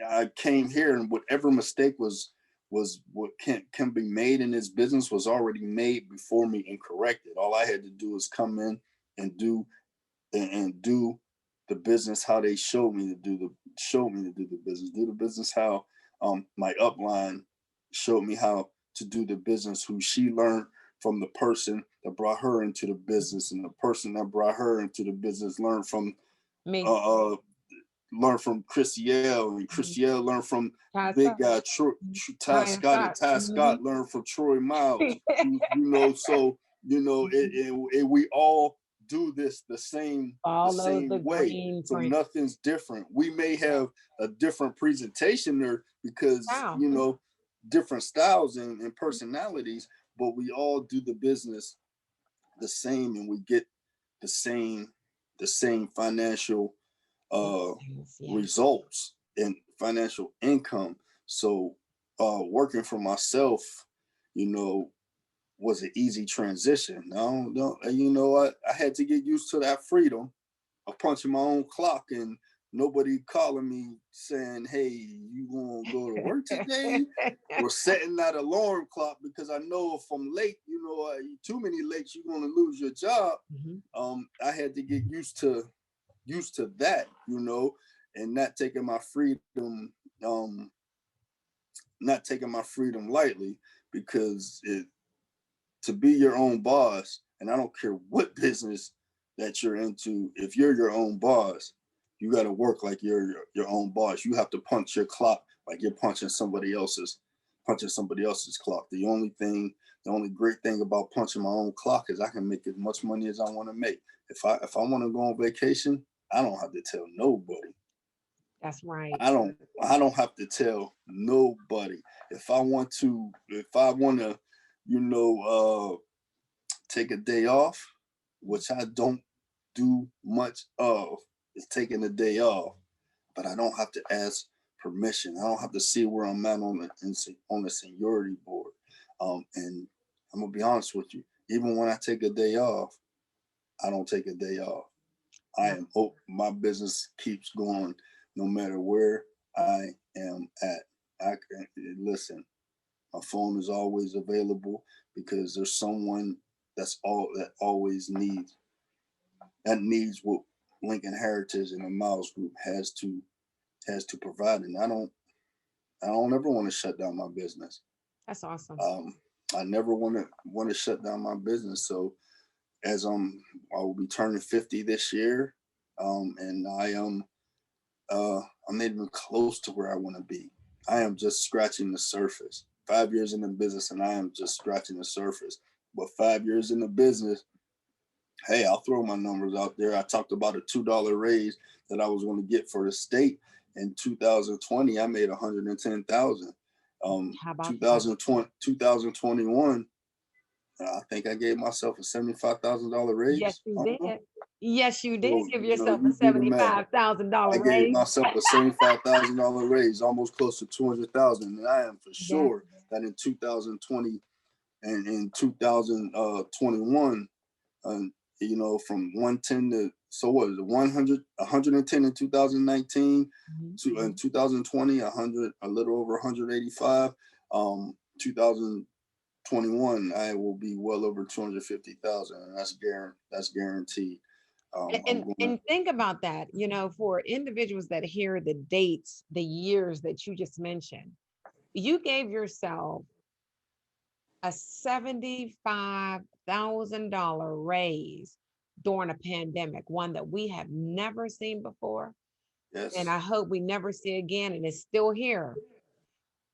Speaker 2: I came here, and whatever mistake was what can be made in this business was already made before me and corrected. All I had to do is come in and do the business how they showed me to do the business. Do the business how my upline showed me how to do the business, who she learned from the person that brought her into the business, and the person that brought her into the business learned from
Speaker 1: Me.
Speaker 2: uh, Chrisiel, and
Speaker 1: Mhm.
Speaker 2: Chrisiel learned from
Speaker 1: Ty
Speaker 2: big
Speaker 1: Scott.
Speaker 2: guy Ty
Speaker 1: Ty
Speaker 2: Scott, and
Speaker 1: Scott.
Speaker 2: Ty Scott
Speaker 1: Mhm.
Speaker 2: learned from Troy Miles. So we all do this the
Speaker 1: Follow the
Speaker 2: same way.
Speaker 1: green
Speaker 2: So
Speaker 1: print.
Speaker 2: nothing's different. We may have a different presentation there because
Speaker 1: Wow.
Speaker 2: different styles and personalities, but we all do the business the same, and we get the same financial
Speaker 1: Yeah.
Speaker 2: results and financial income. So working for myself, you know, was an easy transition. I had to get used to that freedom of punching my own clock and nobody calling me saying, "Hey, you gonna go to work today?" or setting that alarm clock, because I know if I'm late, too many late, you're gonna lose your job.
Speaker 1: Mhm.
Speaker 2: I had to get used to that, and um, not taking my freedom lightly, because to be your own boss, and I don't care what business that you're into, if you're your own boss, you got to work like you're your own boss. You have to punch your clock like you're punching somebody else's clock. The only great thing about punching my own clock is I can make as much money as I want to make. If I want to go on vacation, I don't have to tell nobody.
Speaker 1: That's right.
Speaker 2: I don't have to tell nobody. If I want to, you know, take a day off, which I don't do much of, is taking a day off. But I don't have to ask permission. I don't have to see where I'm at on the seniority board. And I'm gonna be honest with you. Even when I take a day off, I don't take a day off. My business keeps going no matter where I am at. I can listen. My phone is always available because there's someone that always needs what Lincoln Heritage and the Miles Group has to provide, and I don't ever want to shut down my business.
Speaker 1: That's awesome.
Speaker 2: I never want to shut down my business. So as I will be turning 50 this year, and I'm not even close to where I want to be. I am just scratching the surface. 5 years in the business, and I am just scratching the surface. But 5 years in the business, hey, I'll throw my numbers out there. I talked about a $2 raise that I was going to get for the state in 2020. I made 110,000.
Speaker 1: How about that?
Speaker 2: 2021, I think I gave myself a $75,000
Speaker 1: Yes,
Speaker 2: raise.
Speaker 1: you
Speaker 2: I don't know.
Speaker 1: did. Yes, you did
Speaker 2: So
Speaker 1: give yourself a
Speaker 2: you do the math.
Speaker 1: $75,000
Speaker 2: I gave
Speaker 1: raise.
Speaker 2: myself a $75,000 raise, almost close to 200,000, and I am for
Speaker 1: Yes.
Speaker 2: sure that in 2020 and in 2021, from 110 to, so what is it, 110 in 2019 to in 2020, 100, a little over 185. 2021, I will be well over 250,000, and that's guaranteed. I'm gonna
Speaker 1: And think about that, for individuals that hear the dates, the years that you just mentioned, you gave yourself a $75,000 raise during a pandemic, one that we have never seen before. And
Speaker 2: yes,
Speaker 1: I hope we never see again. And it's still here.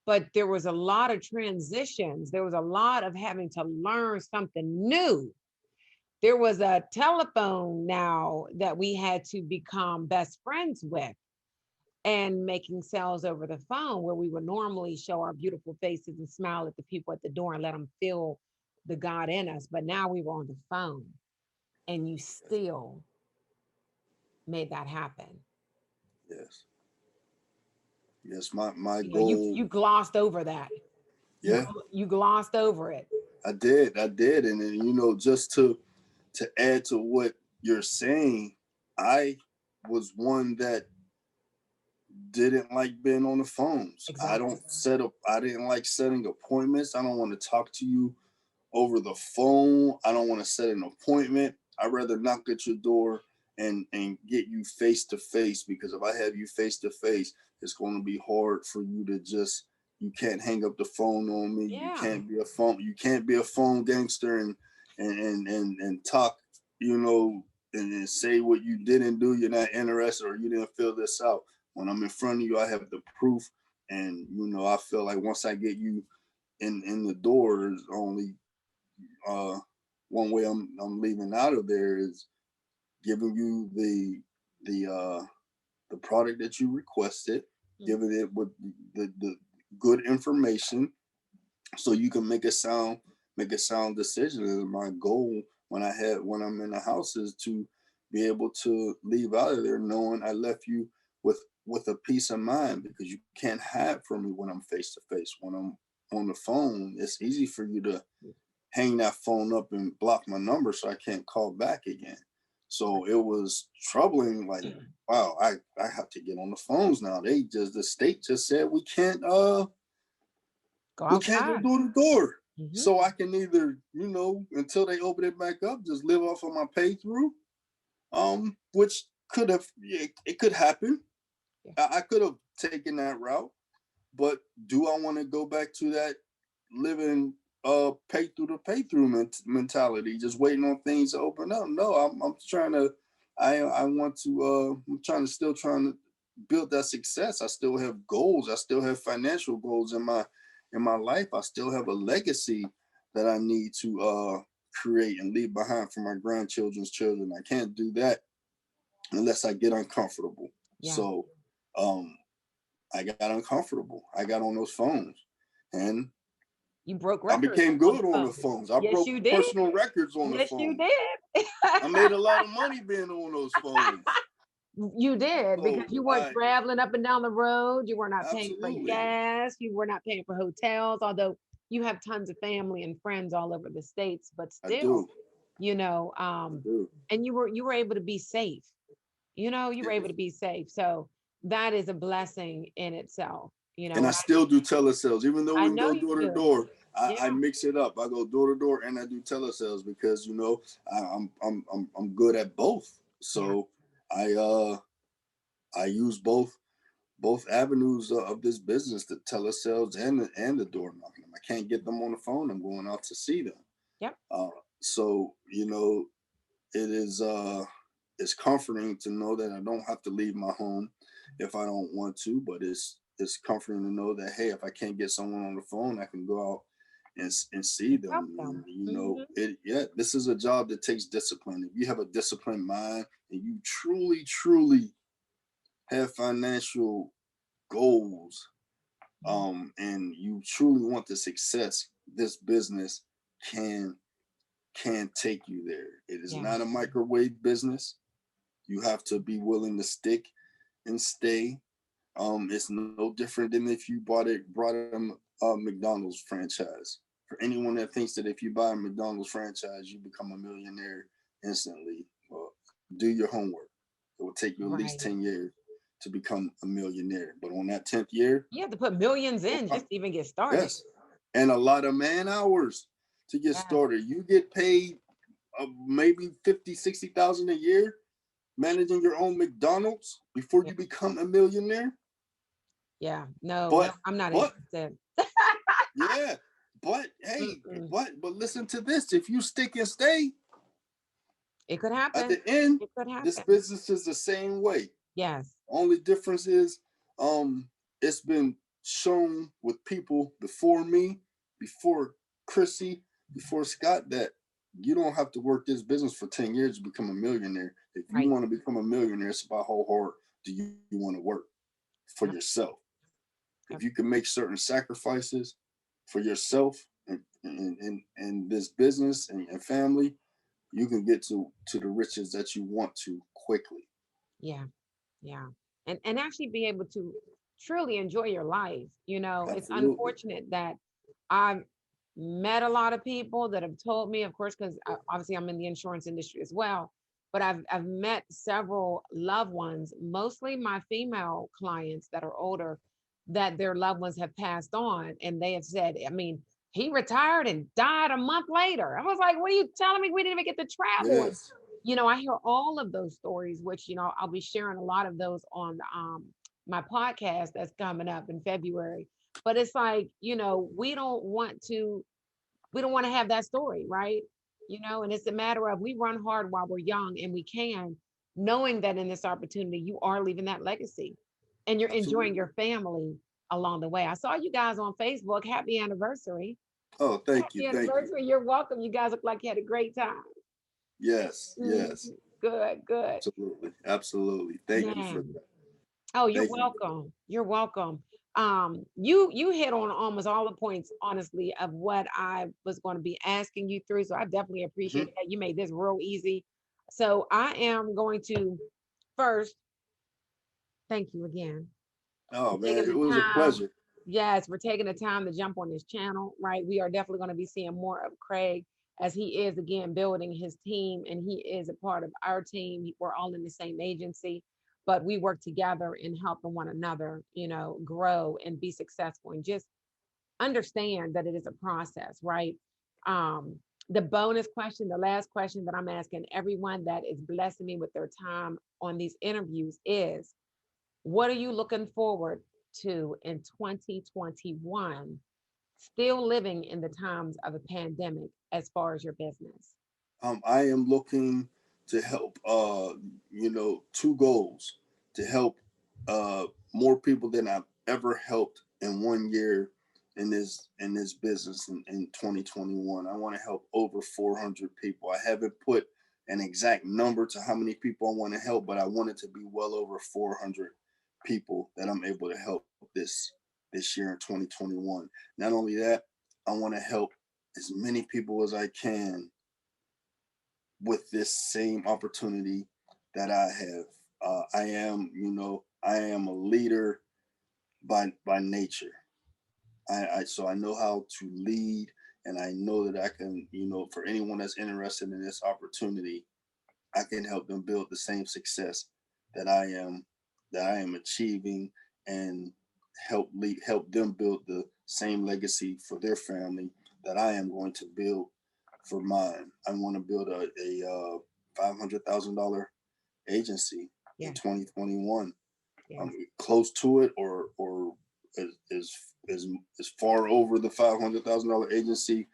Speaker 1: But there was a lot of transitions. There was a lot of having to learn something new. There was a telephone now that we had to become best friends with, and making sales over the phone, where we would normally show our beautiful faces and smile at the people at the door and let them feel the God in us. But now we were on the phone, and you still made that happen.
Speaker 2: yes, yes. My
Speaker 1: You
Speaker 2: goal,
Speaker 1: you glossed over that. You
Speaker 2: yeah,
Speaker 1: you glossed over it.
Speaker 2: I did, and then just to add to what you're saying, I was one that didn't like being on the phones.
Speaker 1: Exactly.
Speaker 2: I didn't like setting appointments. I don't want to talk to you over the phone. I don't want to set an appointment. I'd rather knock at your door and get you face to face, because if I have you face to face, it's going to be hard for you to just, you can't hang up the phone on me.
Speaker 1: Yeah.
Speaker 2: You can't be a phone gangster and talk, you know, and say what you didn't do, you're not interested, or you didn't fill this out. When I'm in front of you, I have the proof. And you know, I feel like once I get you in the door, there's only uh one way I'm leaving out of there is giving you the product that you requested,
Speaker 1: Mm.
Speaker 2: giving it with the good information, so you can make a sound decision. And my goal when I'm in the house is to be able to leave out of there knowing I left you with a peace of mind, because you can't hide from me when I'm face to face. When I'm on the phone, it's easy for you to hang that phone up and block my number so I can't call back again. So it was troubling, like, wow, I have to get on the phones now. The state just said
Speaker 1: Go
Speaker 2: we can't go
Speaker 1: outside.
Speaker 2: door to door.
Speaker 1: Hmm.
Speaker 2: So I can either, you know, until they open it back up, just live off of my pay through. Which could have, it could happen.
Speaker 1: Yeah.
Speaker 2: I could have taken that route, but do I want to go back to that living pay through mentality, just waiting on things to open up? No, I'm trying to, I want to, I'm trying to build that success. I still have goals. I still have financial goals in my life. I still have a legacy that I need to create and leave behind for my grandchildren's children. I can't do that unless I get uncomfortable.
Speaker 1: Yeah.
Speaker 2: So um I got uncomfortable. I got on those phones, and
Speaker 1: You broke
Speaker 2: I
Speaker 1: records
Speaker 2: became
Speaker 1: on the
Speaker 2: good on the
Speaker 1: phone.
Speaker 2: phones. I
Speaker 1: Yes,
Speaker 2: broke
Speaker 1: you did.
Speaker 2: personal records on the
Speaker 1: Yes, you
Speaker 2: phones.
Speaker 1: did.
Speaker 2: I made a lot of money being on those phones.
Speaker 1: You did, because
Speaker 2: So
Speaker 1: you weren't
Speaker 2: I
Speaker 1: traveling up and down the road. You were not paying for
Speaker 2: absolutely
Speaker 1: gas. You were not paying for hotels, although you have tons of family and friends all over the states, but
Speaker 2: I
Speaker 1: still,
Speaker 2: do.
Speaker 1: you know,
Speaker 2: I do.
Speaker 1: and you were able to be safe. You know, you were able
Speaker 2: Yeah.
Speaker 1: to be safe. So that is a blessing in itself, you
Speaker 2: And
Speaker 1: know,
Speaker 2: I
Speaker 1: and
Speaker 2: still do telesales, even though
Speaker 1: I
Speaker 2: we can
Speaker 1: know
Speaker 2: go
Speaker 1: you
Speaker 2: door to
Speaker 1: do.
Speaker 2: door.
Speaker 1: Yeah.
Speaker 2: I mix it up. I go door to door and I do telesales because you know I'm good at both.
Speaker 1: Yeah.
Speaker 2: So I I use both avenues of this business, the telesales and the door knocking. I can't get them on the phone. I'm going out to see them.
Speaker 1: Yep.
Speaker 2: Uh, so you know, it is it's comforting to know that I don't have to leave my home if I don't want to. But it's comforting to know that, hey, if I can't get someone on the phone, I can go out and see
Speaker 1: Help
Speaker 2: them. And,
Speaker 1: them.
Speaker 2: you know,
Speaker 1: Hmm.
Speaker 2: this is a job that takes discipline. If you have a disciplined mind and you truly have financial goals, and you truly want the success, this business can can take you there. It is
Speaker 1: Yeah.
Speaker 2: not a microwave business. You have to be willing to stick and stay. It's no different than if you brought a McDonald's franchise. For anyone that thinks that if you buy a McDonald's franchise, you become a millionaire instantly, well, do your homework. It will take you at least
Speaker 1: Right.
Speaker 2: 10 years to become a millionaire. But on that 10th year,
Speaker 1: You have to put millions in
Speaker 2: uh,
Speaker 1: just to even get started.
Speaker 2: yes, and a lot of man hours to get
Speaker 1: Yes.
Speaker 2: started. You get paid maybe 50, 60,000 a year managing your own McDonald's before
Speaker 1: Yeah.
Speaker 2: you become a millionaire.
Speaker 1: Yeah. No, no,
Speaker 2: But
Speaker 1: I'm not
Speaker 2: but
Speaker 1: interested.
Speaker 2: yeah, but hey,
Speaker 1: Mm-mm.
Speaker 2: but listen to this. If you stick and stay,
Speaker 1: It could
Speaker 2: at
Speaker 1: happen.
Speaker 2: the end,
Speaker 1: It could
Speaker 2: this
Speaker 1: happen.
Speaker 2: business is the same way.
Speaker 1: Yes.
Speaker 2: Only difference is it's been shown with people before me, before Chrissy, before Scott, that you don't have to work this business for 10 years to become a millionaire. If you
Speaker 1: Right.
Speaker 2: want to become a millionaire, it's about how hard do you want to work for
Speaker 1: Yep.
Speaker 2: yourself. If
Speaker 1: Yep.
Speaker 2: you can make certain sacrifices for yourself and this business and family, you can get to the riches that you want to quickly.
Speaker 1: Yeah. Yeah. And actually be able to truly enjoy your life. You know, it's
Speaker 2: Absolutely.
Speaker 1: unfortunate that I've met a lot of people that have told me, of course, because obviously I'm in the insurance industry as well. but I've met several loved ones, mostly my female clients that are older, that their loved ones have passed on, and they have said, I mean, he retired and died a month later. I was like, what are you telling me? We didn't even get to travel. And,
Speaker 2: Yes.
Speaker 1: I hear all of those stories, which, I'll be sharing a lot of those on my podcast that's coming up in February. But it's like, we don't want to have that story, right? And it's a matter of we run hard while we're young and we can, knowing that in this opportunity, you are leaving that legacy and you're enjoying
Speaker 2: Absolutely.
Speaker 1: your family along the way. I saw you guys on Facebook. Happy anniversary.
Speaker 2: Oh, thank you.
Speaker 1: Happy
Speaker 2: Thank you.
Speaker 1: anniversary. You're welcome. You guys look like you had a great time.
Speaker 2: Yes. Yes.
Speaker 1: Mhm. Good, good.
Speaker 2: Absolutely. Absolutely. Thank you for
Speaker 1: Man.
Speaker 2: that.
Speaker 1: Oh, you're
Speaker 2: Thank you.
Speaker 1: welcome. You're welcome. You hit on almost all the points, honestly, of what I was going to be asking you through. So I definitely appreciate
Speaker 2: Mhm.
Speaker 1: that. You made this real easy. So I am going to first thank you again
Speaker 2: Oh
Speaker 1: for
Speaker 2: man,
Speaker 1: taking
Speaker 2: it
Speaker 1: the
Speaker 2: was a
Speaker 1: time.
Speaker 2: pleasure.
Speaker 1: Yes, we're taking the time to jump on this channel, right? We are definitely going to be seeing more of Craig as he is again building his team and he is a part of our team. We're all in the same agency, but we work together in helping one another, grow and be successful and just understand that it is a process, right? Um, the bonus question, the last question that I'm asking everyone that is blessing me with their time on these interviews is what are you looking forward to in 2021, still living in the times of a pandemic as far as your business?
Speaker 2: I am looking to help. Two goals: to help more people than I've ever helped in 1 year in this business in 2021. I want to help over 400 people. I haven't put an exact number to how many people I want to help, but I want it to be well over 400 people that I'm able to help this year in 2021. Not only that, I want to help as many people as I can with this same opportunity that I have. I am a leader by nature. So I know how to lead, and I know that I can, for anyone that's interested in this opportunity, I can help them build the same success that I am that I am achieving, and help them build the same legacy for their family that I am going to build for mine. I want to build a $500,000 agency in
Speaker 1: Yes,
Speaker 2: 2021.
Speaker 1: yes,
Speaker 2: Close to it, or as as as far over the $500,000 agency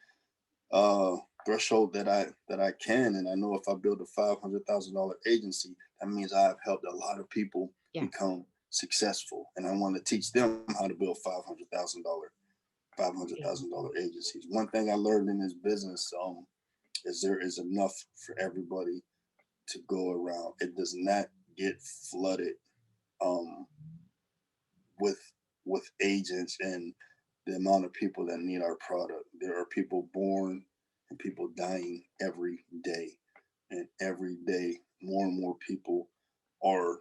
Speaker 2: uh, threshold that I can. And I know if I build a $500,000 agency, that means I've helped a lot of people
Speaker 1: yes,
Speaker 2: become successful, and I want to teach them how to build five hundred thousand
Speaker 1: yes.
Speaker 2: dollar agencies. One thing I learned in this business is there is enough for everybody to go around. It does not get flooded um, with agents and the amount of people that need our product. There are people born and people dying every day, and every day more and more people are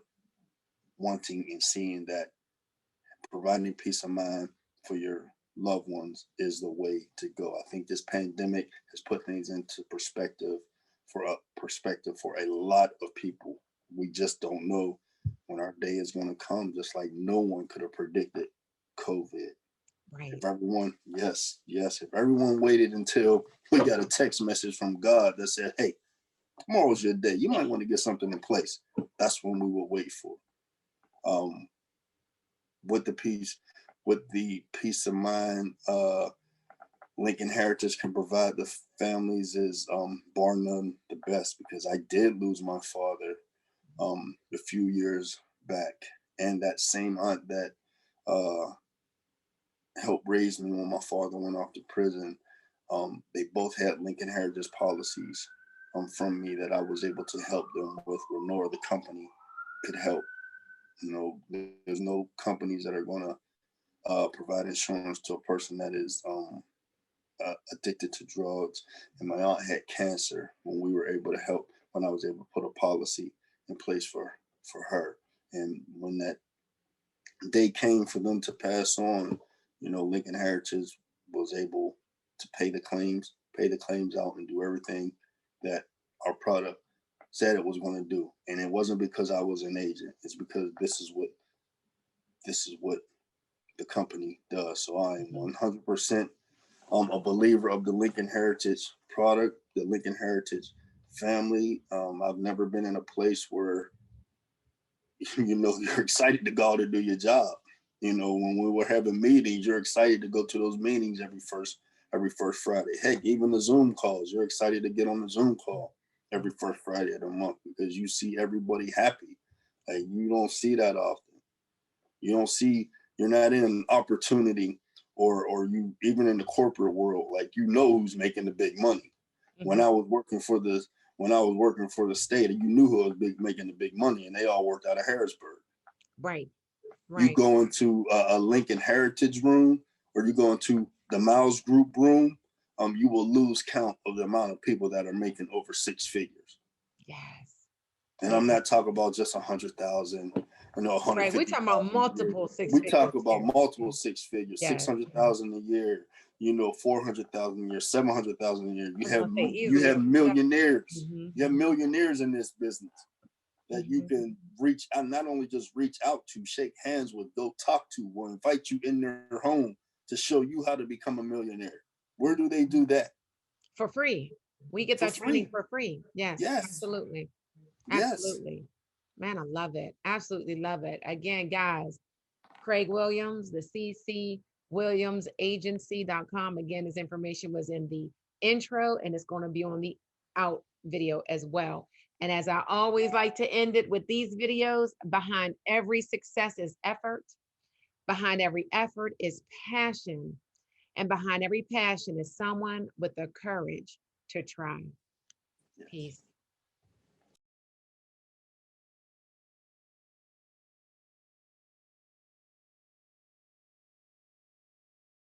Speaker 2: wanting and seeing that providing peace of mind for your loved ones is the way to go. I think this pandemic has put things into perspective for a lot of people. We just don't know when our day is going to come, just like no one could have predicted COVID.
Speaker 1: Right.
Speaker 2: If everyone, yes, yes, if everyone waited until we got a text message from God that said, hey, tomorrow's your day, you might want to get something in place, that's when we will wait for. Um, with the peace, with the peace of mind Lincoln Heritage can provide the families is bar none the best, because I did lose my father a few years back, and that same aunt that uh, helped raise me when my father went off to prison, they both had Lincoln Heritage policies from me that I was able to help them with, where no other company could help. There's no companies that are going to provide insurance to a person that is addicted to drugs. And my aunt had cancer when we were able to help, when I was able to put a policy in place for her. And when that day came for them to pass on, Lincoln Heritage was able to pay the claims out, and do everything that our product said it was going to do. And it wasn't because I was an agent. It's because this is what the company does. So I am 100% a believer of the Lincoln Heritage product, the Lincoln Heritage family. I've never been in a place where you're excited to go out and do your job. When we were having meetings, you're excited to go to those meetings every first Friday. Heck, even the Zoom calls, you're excited to get on the Zoom call every first Friday of the month because you see everybody happy. Like, you don't see that often. You're not in an opportunity or you even in the corporate world, like, who's making the big money. When I was working for the state, you knew who was making the big money, and they all worked out of Harrisburg.
Speaker 1: Right.
Speaker 2: You go into a Lincoln Heritage room, or you go into the Miles Group room, you will lose count of the amount of people that are making over six figures.
Speaker 1: Yes.
Speaker 2: And I'm not talking about just 100,000, 150,000.
Speaker 1: Right. We're talking about multiple six
Speaker 2: we
Speaker 1: figures.
Speaker 2: talk about multiple six figures,
Speaker 1: Yes.
Speaker 2: 600,000 a year, 400,000 a year, 700,000 a year. You have millionaires. You have millionaires in this business that you can reach out, not only just reach out to, shake hands with, go talk to, or invite you in their home to show you how to become a millionaire. Where do they do that?
Speaker 1: For free. We get that training for free. Yes. Absolutely.
Speaker 2: Yes.
Speaker 1: Absolutely. Man, I love it. Absolutely love it. Again, guys, Craig Williams, the ccwilliamsagency.com. Again, his information was in the intro and it's going to be on the out video as well. And as I always like to end it with these videos, behind every success is effort. Behind every effort is passion. And behind every passion is someone with the courage to try. Peace.